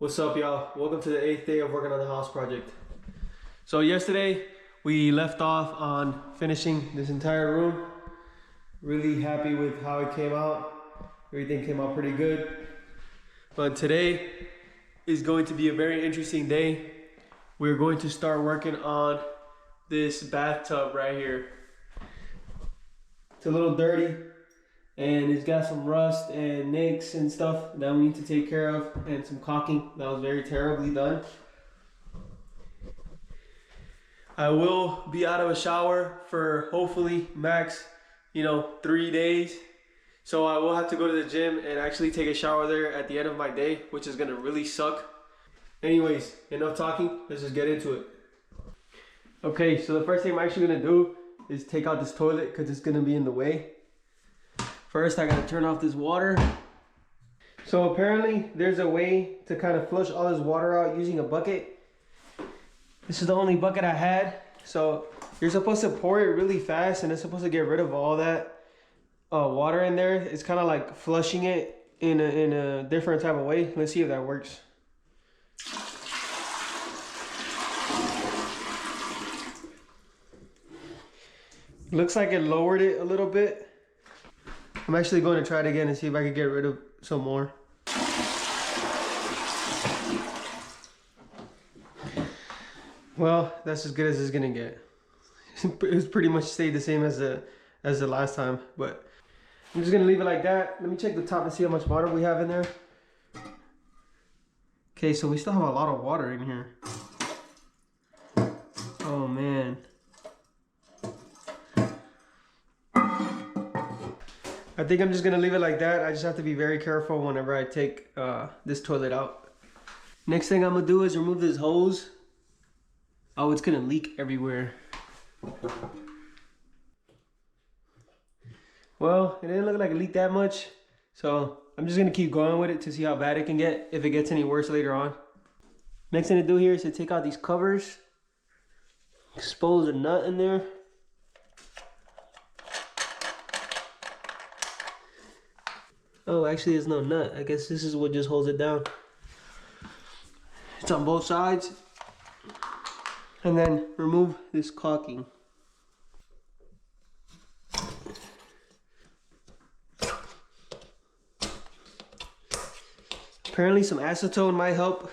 What's up, y'all? Welcome to the 8th day of working on the house project. So yesterday we left off on finishing this entire room. Really happy with how it came out. Everything came out pretty good. But today is going to be a very interesting day. We're going to start working on this bathtub right here. It's a little dirty and it's got some rust and nicks and stuff that we need to take care of, and some caulking that was very terribly done. I will be out of a shower for hopefully max 3 days, so I will have to go to the gym and actually take a shower there at the end of my day, which is gonna really suck. Anyways, enough talking, let's just get into it. Okay, so the first thing I'm actually gonna do is take out this toilet because it's gonna be in the way. First, I gotta turn off this water. So apparently there's a way to kind of flush all this water out using a bucket. This is the only bucket I had. So you're supposed to pour it really fast and it's supposed to get rid of all that water in there. It's kind of like flushing it in a different type of way. Let's see if that works. Looks like it lowered it a little bit. I'm actually going to try it again and see if I can get rid of some more. Well, that's as good as it's gonna get. It's pretty much stayed the same as the last time, but I'm just gonna leave it like that. Let me check the top and see how much water we have in there. Okay, so we still have a lot of water in here. Oh man. I think I'm just gonna leave it like that. I just have to be very careful whenever I take this toilet out. Next thing I'm gonna do is remove this hose. Oh, it's gonna leak everywhere. Well, it didn't look like it leaked that much, so I'm just gonna keep going with it to see how bad it can get, if it gets any worse later on. Next thing to do here is to take out these covers, expose a nut in there. Oh, actually there's no nut. I guess this is what just holds it down. It's on both sides. And then remove this caulking. Apparently some acetone might help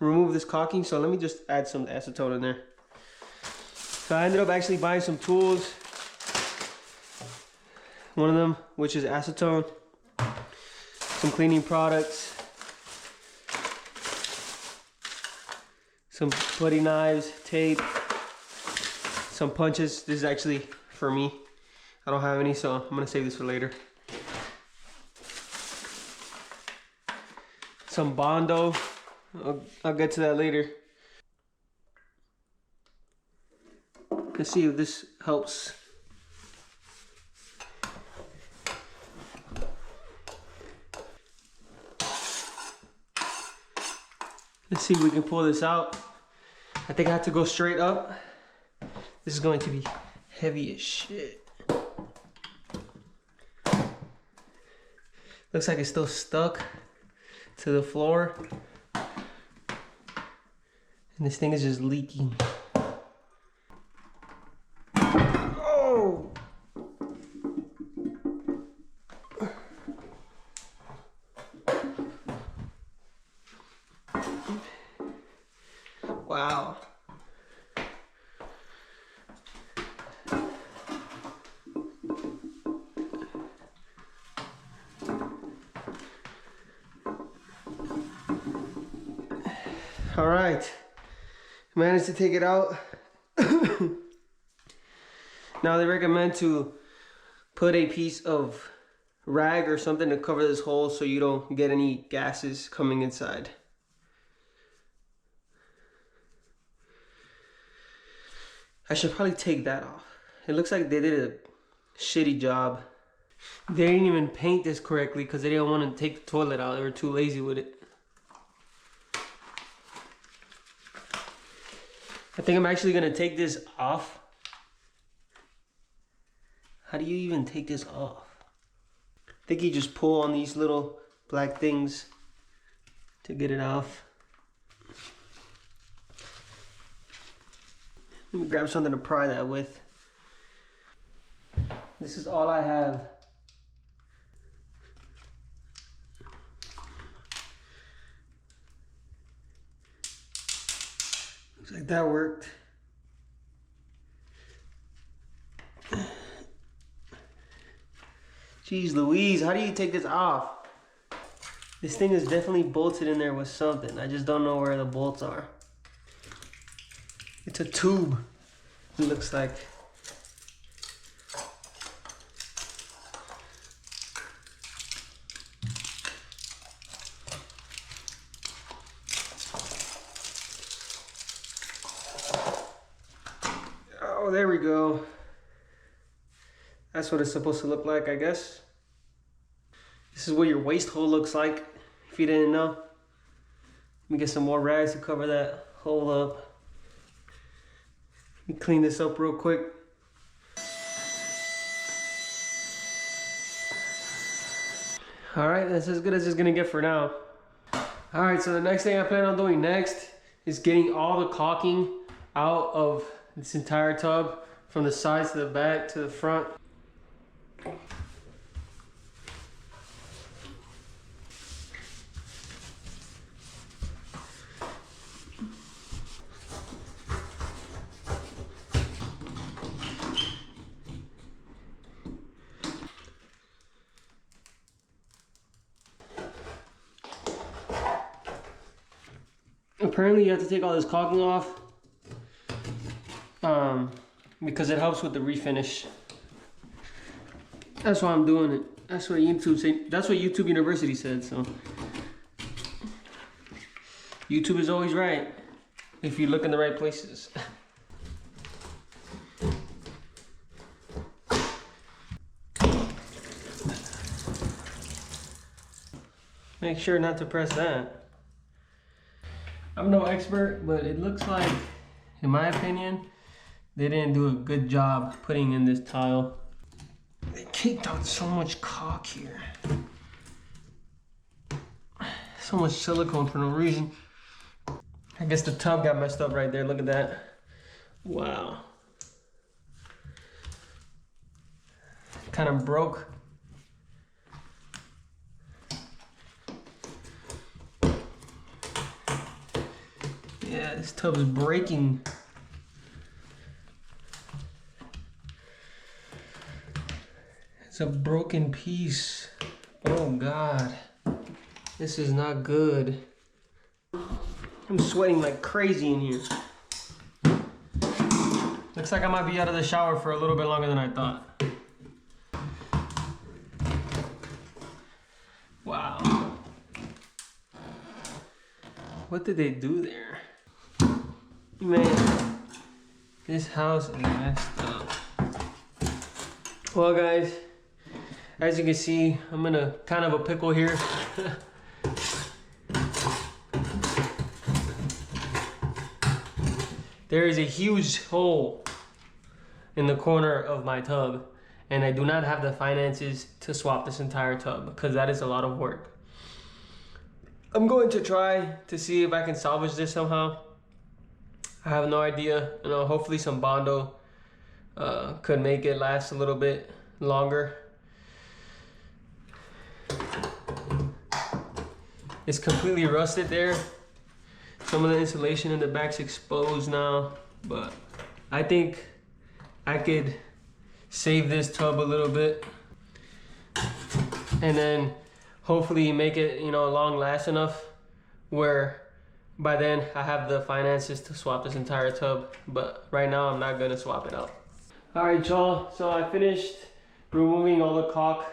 remove this caulking, so let me just add some acetone in there. So I ended up actually buying some tools. One of them, which is acetone. Some cleaning products, some putty knives, tape, some punches. This is actually for me. I don't have any, so I'm gonna save this for later. Some Bondo. I'll get to that later. Let's see if this helps. Let's see if we can pull this out. I think I have to go straight up. This is going to be heavy as shit. Looks like it's still stuck to the floor. And this thing is just leaking. Oh! Wow. All right, managed to take it out. Now they recommend to put a piece of rag or something to cover this hole so you don't get any gases coming inside. I should probably take that off. It looks like they did a shitty job. They didn't even paint this correctly because they didn't want to take the toilet out. They were too lazy with it. I think I'm actually gonna take this off. How do you even take this off? I think you just pull on these little black things to get it off. Let me grab something to pry that with. This is all I have. Looks like that worked. Jeez Louise, how do you take this off? This thing is definitely bolted in there with something. I just don't know where the bolts are. It's a tube, it looks like. Oh, there we go. That's what it's supposed to look like, I guess. This is what your waste hole looks like, if you didn't know. Let me get some more rags to cover that hole up. Let me clean this up real quick. All right, that's as good as it's gonna get for now. All right, so the next thing I plan on doing next is getting all the caulking out of this entire tub, from the sides to the back to the front. Apparently you have to take all this caulking off because it helps with the refinish. That's why I'm doing it. That's what YouTube said. That's what YouTube University said. So YouTube is always right if you look in the right places. Make sure not to press that. I'm no expert, but it looks like, in my opinion, they didn't do a good job putting in this tile. They caked out so much caulk here. So much silicone for no reason. I guess the tub got messed up right there. Look at that. Wow. Kind of broke. Yeah, this tub is breaking. It's a broken piece. Oh God, this is not good. I'm sweating like crazy in here. Looks like I might be out of the shower for a little bit longer than I thought. Wow. What did they do there? Man, this house is messed up. Well guys, as you can see, I'm in a kind of a pickle here. There is a huge hole in the corner of my tub, and I do not have the finances to swap this entire tub because that is a lot of work. I'm going to try to see if I can salvage this somehow. I have no idea. You know, hopefully some Bondo could make it last a little bit longer. It's completely rusted there. Some of the insulation in the back's exposed now, but I think I could save this tub a little bit and then hopefully make it, you know, long last enough where by then I have the finances to swap this entire tub. But right now I'm not gonna swap it out. All right, y'all, so I finished removing all the caulk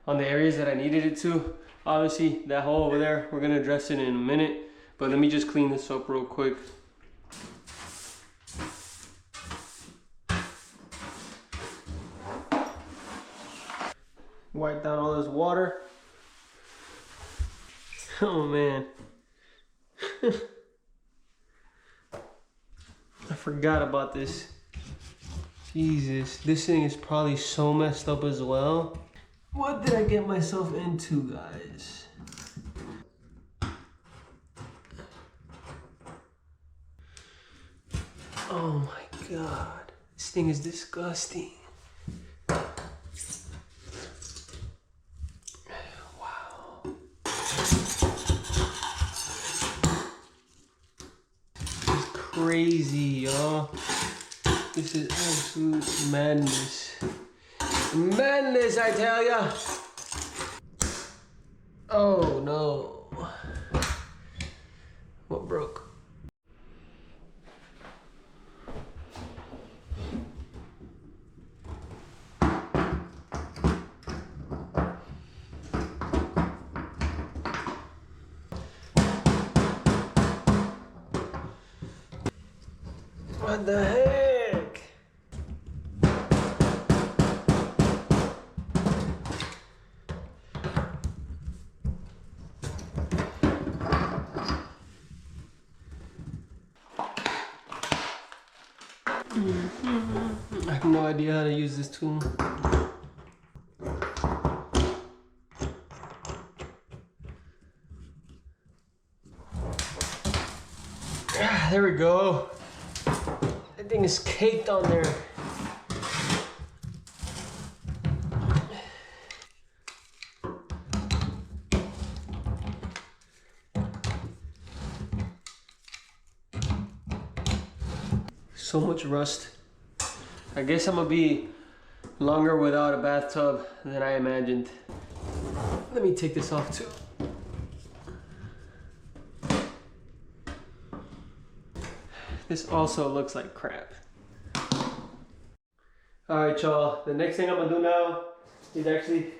on the areas that I needed it to. Obviously that hole over there, we're gonna address it in a minute, but let me just clean this up real quick. Wipe down all this water. Oh man. I forgot about this. Jesus, this thing is probably so messed up as well. What did I get myself into, guys? Oh my God, this thing is disgusting. Wow. This is crazy, y'all. This is absolute madness. Madness, I tell ya. Oh no. What broke? What the heck? I have no idea how to use this tool. There we go. That thing is caked on there. So much rust. I guess I'm gonna be longer without a bathtub than I imagined. Let me take this off too. This also looks like crap. All right, y'all. The next thing I'm gonna do now is actually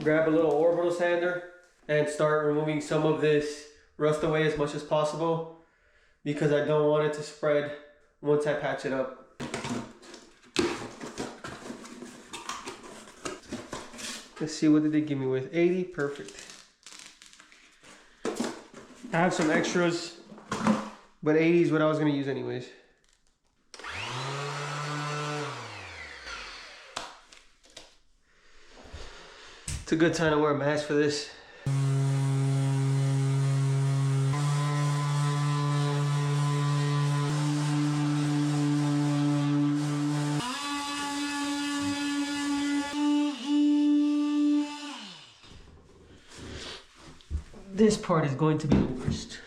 grab a little orbital sander and start removing some of this rust away as much as possible because I don't want it to spread once I patch it up. Let's see, what did they give me with? 80, perfect. I have some extras, but 80 is what I was gonna use anyways. It's a good time to wear a mask for this. This part is going to be the worst.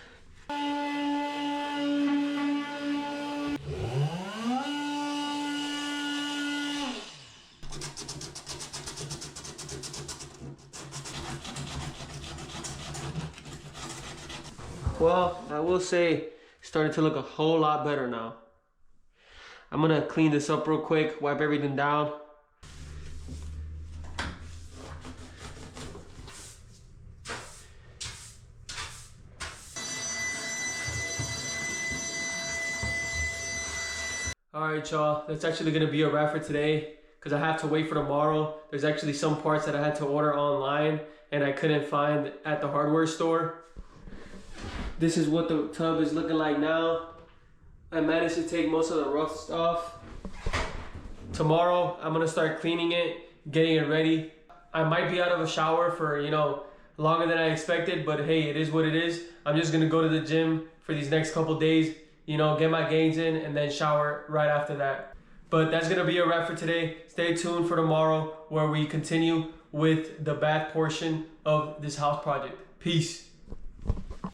Well, I will say it's starting to look a whole lot better now. I'm gonna clean this up real quick, wipe everything down. Alright y'all, that's actually gonna be a wrap for today because I have to wait for tomorrow. There's actually some parts that I had to order online and I couldn't find at the hardware store. This is what the tub is looking like now. I managed to take most of the rust off. Tomorrow, I'm gonna start cleaning it, getting it ready. I might be out of a shower for, longer than I expected, but hey, it is what it is. I'm just gonna go to the gym for these next couple days, get my gains in and then shower right after that. But that's gonna be a wrap for today. Stay tuned for tomorrow where we continue with the bath portion of this house project. Peace.